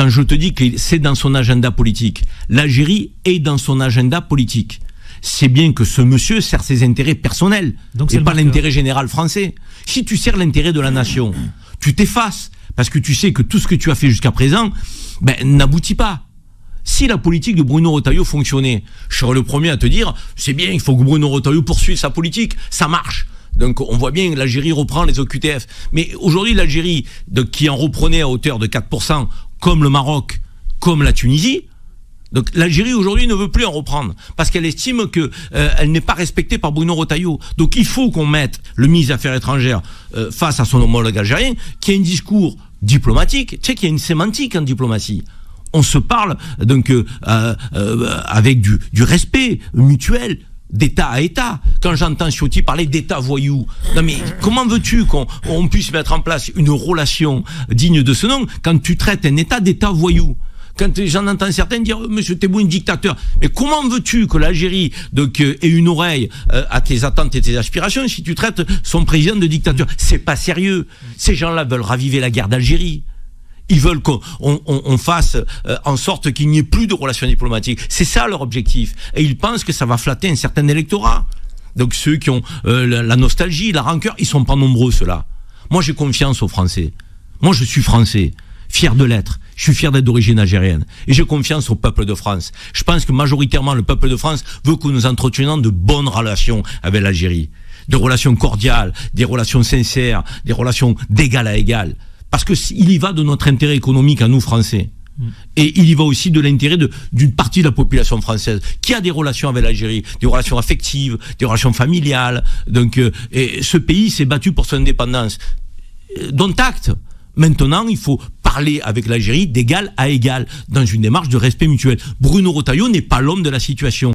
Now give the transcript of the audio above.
quand je te dis que c'est dans son agenda politique. L'Algérie est dans son agenda politique. C'est bien que ce monsieur sert ses intérêts personnels, et pas l'intérêt général français. Si tu sers l'intérêt de la nation, tu t'effaces, parce que tu sais que tout ce que tu as fait jusqu'à présent n'aboutit pas. Si la politique de Bruno Retailleau fonctionnait, je serais le premier à te dire, c'est bien, il faut que Bruno Retailleau poursuive sa politique, ça marche. Donc on voit bien que l'Algérie reprend les OQTF. Mais aujourd'hui, l'Algérie, qui en reprenait à hauteur de 4%, comme le Maroc, comme la Tunisie, donc l'Algérie aujourd'hui ne veut plus en reprendre, parce qu'elle estime que elle n'est pas respectée par Bruno Retailleau. Donc il faut qu'on mette le ministre des Affaires étrangères face à son homologue algérien, qui a un discours diplomatique. Tu sais qu'il y a une sémantique en diplomatie. On se parle donc avec du respect mutuel, d'État à État. Quand j'entends Ciotti parler d'État voyou, non mais comment veux-tu qu'on puisse mettre en place une relation digne de ce nom quand tu traites un État d'État voyou? Quand j'en entends certains dire « Monsieur Tebboune, dictateur », mais comment veux-tu que l'Algérie ait une oreille à tes attentes et tes aspirations si tu traites son président de dictateur? C'est pas sérieux. Ces gens-là veulent raviver la guerre d'Algérie. Ils veulent qu'on fasse en sorte qu'il n'y ait plus de relations diplomatiques. C'est ça leur objectif. Et ils pensent que ça va flatter un certain électorat. Donc ceux qui ont la nostalgie, la rancœur, ils sont pas nombreux ceux-là. Moi j'ai confiance aux Français. Moi je suis français, fier de l'être. Je suis fier d'être d'origine algérienne. Et j'ai confiance au peuple de France. Je pense que majoritairement le peuple de France veut que nous entretenions de bonnes relations avec l'Algérie. Des relations cordiales, des relations sincères, des relations d'égal à égal. Parce que il y va de notre intérêt économique à nous Français. Et il y va aussi de l'intérêt d'une partie de la population française qui a des relations avec l'Algérie, des relations affectives, des relations familiales. Donc, et ce pays s'est battu pour son indépendance. Dont acte. Maintenant, il faut parler avec l'Algérie d'égal à égal, dans une démarche de respect mutuel. Bruno Retailleau n'est pas l'homme de la situation.